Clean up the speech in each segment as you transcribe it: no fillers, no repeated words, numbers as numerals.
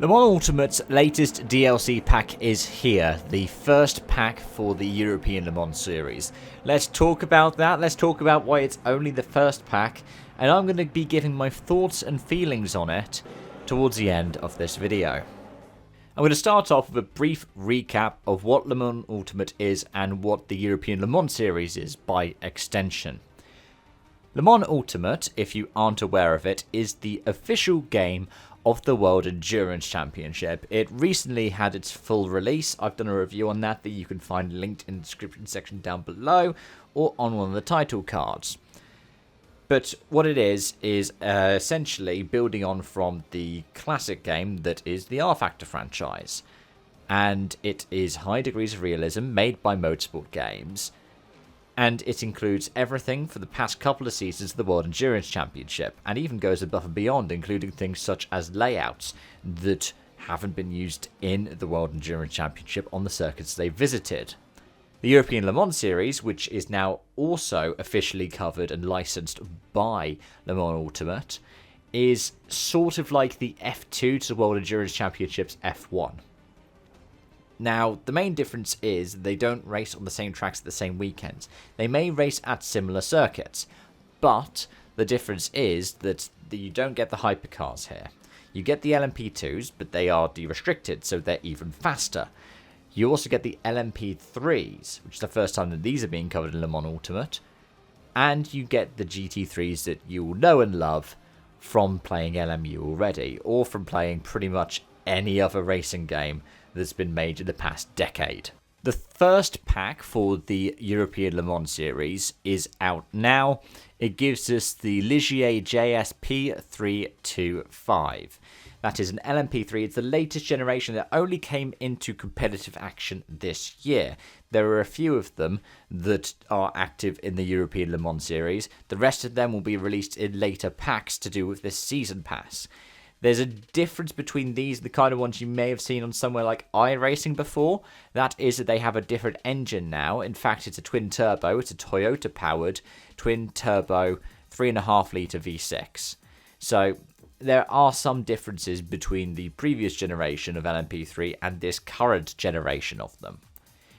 Le Mans Ultimate's latest DLC pack is here, the first pack for the European Le Mans series. Let's talk about that, let's talk about why it's only the first pack, and I'm going to be giving my thoughts and feelings on it towards the end of this video. I'm going to start off with a brief recap of what Le Mans Ultimate is and what the European Le Mans series is by extension. Le Mans Ultimate, if you aren't aware of it, is the official game of the World Endurance Championship. It recently had its full release. I've done a review on that you can find linked in the description section down below or on one of the title cards. But what it is essentially building on from the classic game that is the R-Factor franchise. And it is high degrees of realism made by Motorsport Games. And it includes everything for the past couple of seasons of the World Endurance Championship, and even goes above and beyond, including things such as layouts that haven't been used in the World Endurance Championship on the circuits they visited. The European Le Mans series, which is now also officially covered and licensed by Le Mans Ultimate, is sort of like the F2 to the World Endurance Championship's F1. Now, the main difference is they don't race on the same tracks at the same weekends. They may race at similar circuits, but the difference is that you don't get the hypercars here. You get the LMP2s, but they are de-restricted, so they're even faster. You also get the LMP3s, which is the first time that these are being covered in Le Mans Ultimate, and you get the GT3s that you will know and love from playing LMU already, or from playing pretty much any other racing game that's been made in the past decade. The first pack for the European Le Mans series is out now. It gives us the Ligier JSP325. That is an LMP3. It's the latest generation that only came into competitive action this year. There are a few of them that are active in the European Le Mans series. The rest of them will be released in later packs to do with this season pass. There's a difference between these and the kind of ones you may have seen on somewhere like iRacing before. That is that they have a different engine now. In fact, it's a twin turbo. It's a Toyota powered twin turbo 3.5 litre V6. So there are some differences between the previous generation of LMP3 and this current generation of them.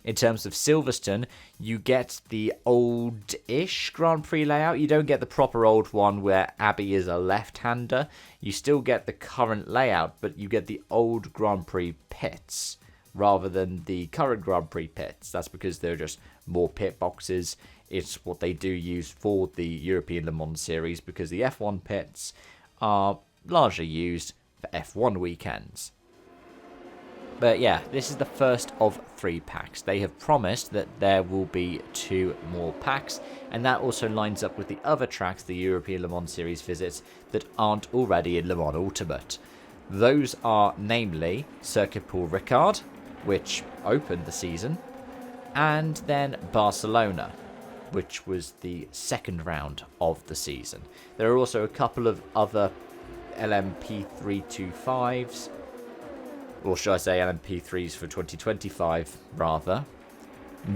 In terms of Silverstone, you get the old-ish Grand Prix layout. You don't get the proper old one where Abby is a left-hander. You still get the current layout, but you get the old Grand Prix pits rather than the current Grand Prix pits. That's because there are just more pit boxes. It's what they do use for the European Le Mans series because the F1 pits are largely used for F1 weekends. But yeah, this is the first of 3 packs. They have promised that there will be 2 more packs, and that also lines up with the other tracks the European Le Mans series visits that aren't already in Le Mans Ultimate. Those are namely Circuit Paul Ricard, which opened the season, and then Barcelona, which was the second round of the season. There are also a couple of other LMP325s, or should I say LMP3s for 2025 rather,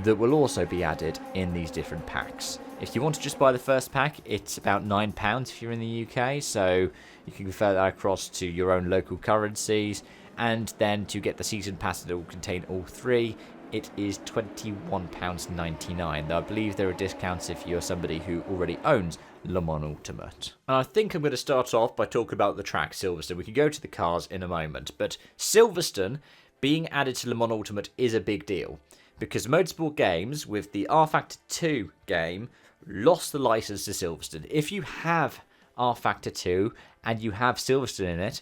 that will also be added in these different packs. If you want to just buy the first pack, it's about £9 if you're in the UK, so you can convert that across to your own local currencies, and then to get the season pass that will contain all 3, it is £21.99, though I believe there are discounts if you're somebody who already owns Le Mans Ultimate. And I think I'm going to start off by talking about the track Silverstone. We can go to the cars in a moment, but Silverstone being added to Le Mans Ultimate is a big deal, because Motorsport Games, with the R-Factor 2 game, lost the license to Silverstone. If you have R-Factor 2 and you have Silverstone in it,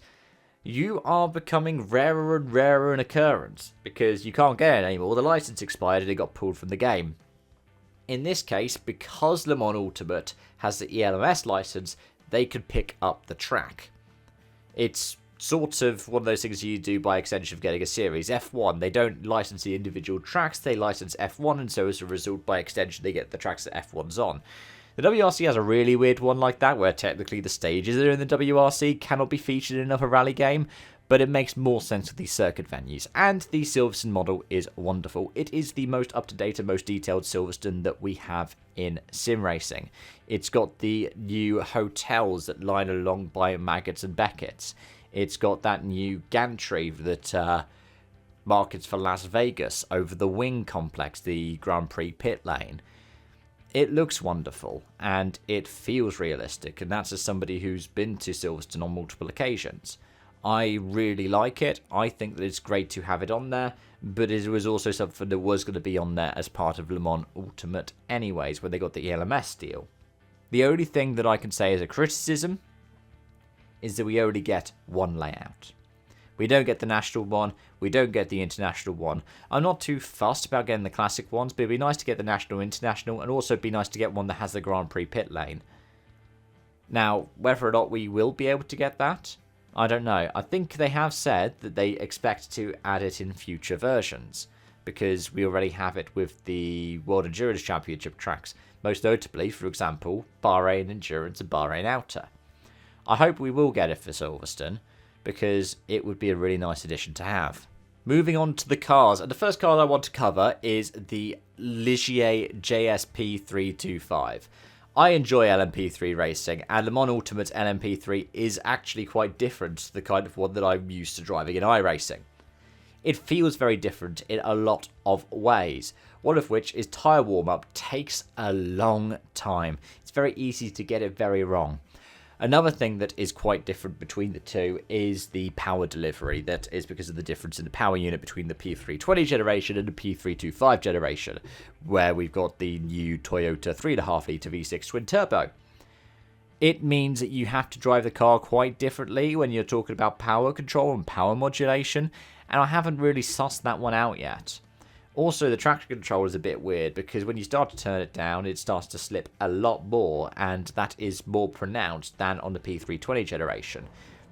you are becoming rarer and rarer in occurrence, because you can't get it anymore. The license expired and it got pulled from the game. In this case, because Le Mans Ultimate has the ELMS license, they could pick up the track. It's sort of one of those things you do by extension of getting a series. F1, they don't license the individual tracks, they license F1, and so as a result, by extension, they get the tracks that F1's on. The WRC has a really weird one like that, where technically the stages that are in the WRC cannot be featured in another rally game, but it makes more sense with these circuit venues. And the Silverstone model is wonderful. It is the most up-to-date and most detailed Silverstone that we have in sim racing. It's got the new hotels that line along by Maggots and Beckett's. It's got that new gantry that markets for Las Vegas over the wing complex, the Grand Prix pit lane. It looks wonderful, and it feels realistic, and that's as somebody who's been to Silverstone on multiple occasions. I really like it. I think that it's great to have it on there, but it was also something that was going to be on there as part of Le Mans Ultimate anyways, when they got the ELMS deal. The only thing that I can say as a criticism is that we only get one layout. We don't get the national one, we don't get the international one. I'm not too fussed about getting the classic ones, but it'd be nice to get the national, international, and also it'd be nice to get one that has the Grand Prix pit lane. Now, whether or not we will be able to get that, I don't know. I think they have said that they expect to add it in future versions, because we already have it with the World Endurance Championship tracks, most notably, for example, Bahrain Endurance and Bahrain Outer. I hope we will get it for Silverstone, because it would be a really nice addition to have. Moving on to the cars, and the first car I want to cover is the Ligier JSP325. I enjoy LMP3 racing, and Le Mans Ultimate LMP3 is actually quite different to the kind of one that I'm used to driving in iRacing. It feels very different in a lot of ways, one of which is tyre warm-up takes a long time. It's very easy to get it very wrong. Another thing that is quite different between the two is the power delivery. That is because of the difference in the power unit between the P320 generation and the P325 generation, where we've got the new Toyota 3.5 litre V6 twin turbo. It means that you have to drive the car quite differently when you're talking about power control and power modulation, and I haven't really sussed that one out yet. Also, the traction control is a bit weird, because when you start to turn it down, it starts to slip a lot more, and that is more pronounced than on the P320 generation,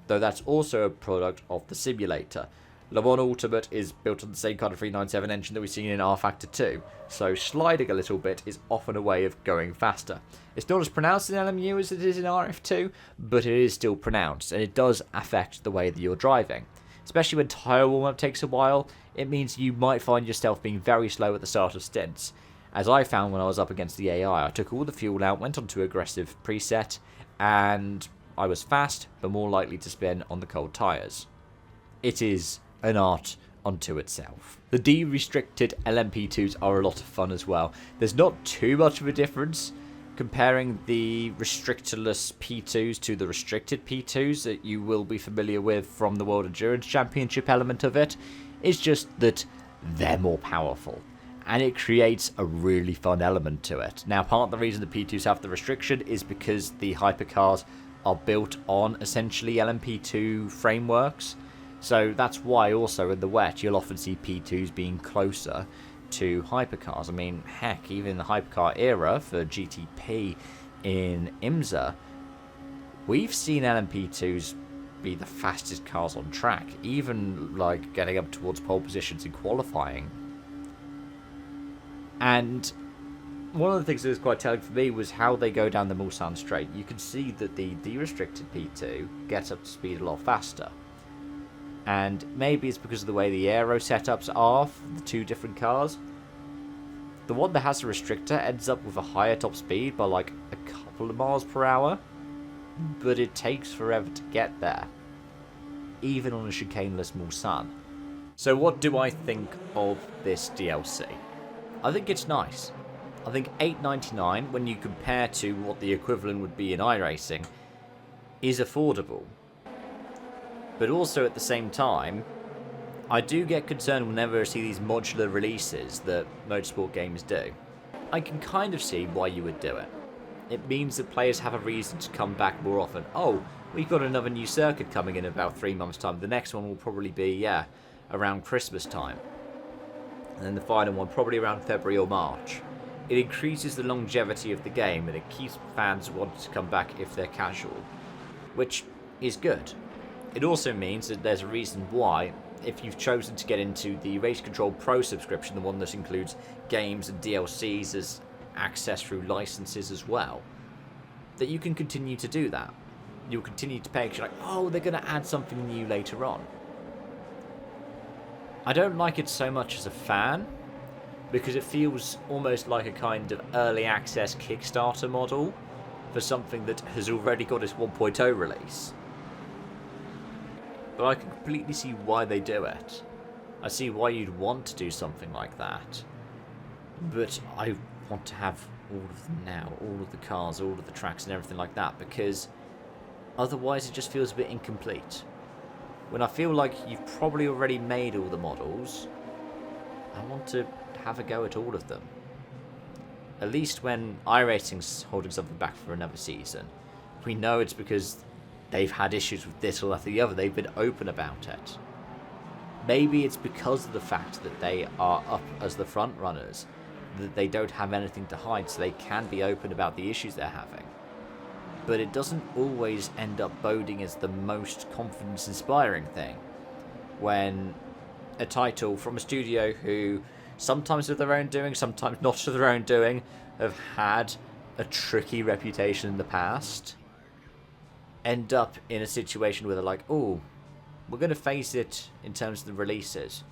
though that's also a product of the simulator. Le Mans Ultimate is built on the same kind of 397 engine that we've seen in R-Factor 2, so sliding a little bit is often a way of going faster. It's not as pronounced in LMU as it is in RF2, but it is still pronounced, and it does affect the way that you're driving. Especially when tyre warm-up takes a while, it means you might find yourself being very slow at the start of stints. As I found when I was up against the AI, I took all the fuel out, went onto aggressive preset, and I was fast, but more likely to spin on the cold tyres. It is an art unto itself. The de-restricted LMP2s are a lot of fun as well. There's not too much of a difference comparing the restrictorless P2s to the restricted P2s that you will be familiar with from the World Endurance Championship element of it. It's just that they're more powerful, and it creates a really fun element to it. Now, part of the reason the P2s have the restriction is because the hypercars are built on essentially LMP2 frameworks, so that's why also in the wet you'll often see P2s being closer to hypercars. I mean, heck, even in the hypercar era for GTP in IMSA, we've seen LMP2s be the fastest cars on track, even like getting up towards pole positions in qualifying. And one of the things that was quite telling for me was how they go down the Mulsanne straight. You can see that the de-restricted P2 gets up to speed a lot faster. And maybe it's because of the way the aero setups are for the two different cars. The one that has a restrictor ends up with a higher top speed by like a couple of miles per hour, but it takes forever to get there, even on a chicaneless Mulsanne. So what do I think of this DLC? I think it's nice. I think $8.99, when you compare to what the equivalent would be in iRacing, is affordable. But also at the same time, I do get concerned whenever I see these modular releases that motorsport games do. I can kind of see why you would do it. It means that players have a reason to come back more often. Oh, we've got another new circuit coming in about 3 months' time. The next one will probably be, around Christmas time. And then the final one probably around February or March. It increases the longevity of the game, and it keeps fans wanting to come back if they're casual, which is good. It also means that there's a reason why, if you've chosen to get into the Race Control Pro subscription, the one that includes games and DLCs as access through licenses as well, that you can continue to do that. You'll continue to pay because you're like, oh, they're going to add something new later on. I don't like it so much as a fan, because it feels almost like a kind of early access Kickstarter model for something that has already got its 1.0 release. but I can completely see why they do it. I see why you'd want to do something like that. But I want to have all of them now, all of the cars, all of the tracks and everything like that, because otherwise it just feels a bit incomplete. When I feel like you've probably already made all the models, I want to have a go at all of them. At least when iRacing's holding something back for another season, we know it's because they've had issues with this or that or the other. They've been open about it. Maybe it's because of the fact that they are up as the front runners, that they don't have anything to hide, so they can be open about the issues they're having. But it doesn't always end up boding as the most confidence-inspiring thing when a title from a studio who, sometimes of their own doing, sometimes not of their own doing, have had a tricky reputation in the past, end up in a situation where they're like, oh, we're going to face it in terms of the releases.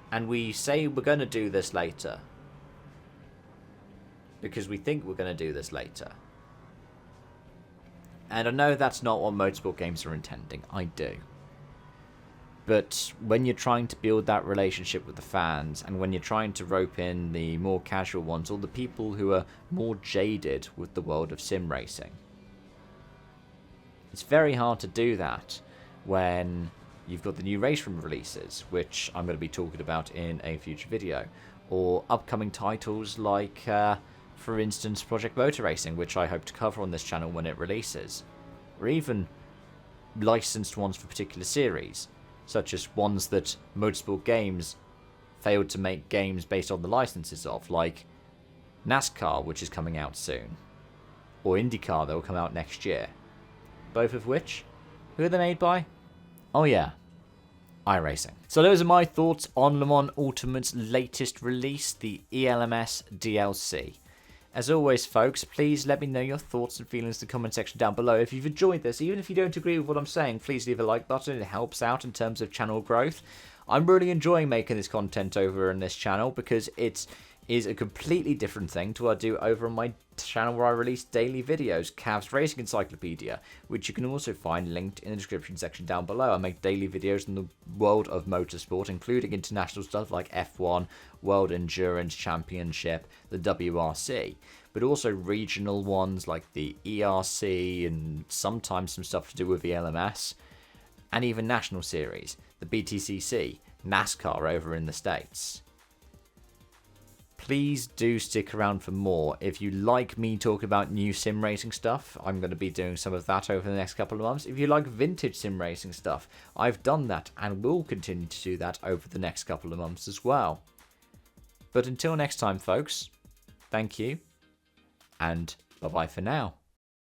And we say we're going to do this later. Because we think we're going to do this later. And I know that's not what motorsport games are intending. I do. But when you're trying to build that relationship with the fans, and when you're trying to rope in the more casual ones, or the people who are more jaded with the world of sim racing, it's very hard to do that when you've got the new race room releases, which I'm going to be talking about in a future video, or upcoming titles like, for instance, Project Motor Racing, which I hope to cover on this channel when it releases, or even licensed ones for particular series, such as ones that Motorsport Games failed to make games based on the licenses of, like NASCAR, which is coming out soon, or IndyCar that will come out next year. Both of which, who are they made by? Oh yeah, iRacing. So those are my thoughts on Le Mans Ultimate's latest release, the ELMS DLC. As always, folks, please let me know your thoughts and feelings in the comment section down below. If you've enjoyed this, even if you don't agree with what I'm saying, please leave a like button. It helps out in terms of channel growth. I'm really enjoying making this content over on this channel because it is a completely different thing to what I do over on my channel where I release daily videos, Cavs Racing Encyclopedia, which you can also find linked in the description section down below. I make daily videos in the world of motorsport, including international stuff like F1, World Endurance Championship, the WRC, but also regional ones like the ERC and sometimes some stuff to do with the LMS, and even national series, the BTCC, NASCAR over in the States. Please do stick around for more. If you like me talking about new sim racing stuff, I'm going to be doing some of that over the next couple of months. If you like vintage sim racing stuff, I've done that and will continue to do that over the next couple of months as well. But until next time, folks, thank you, and bye-bye for now.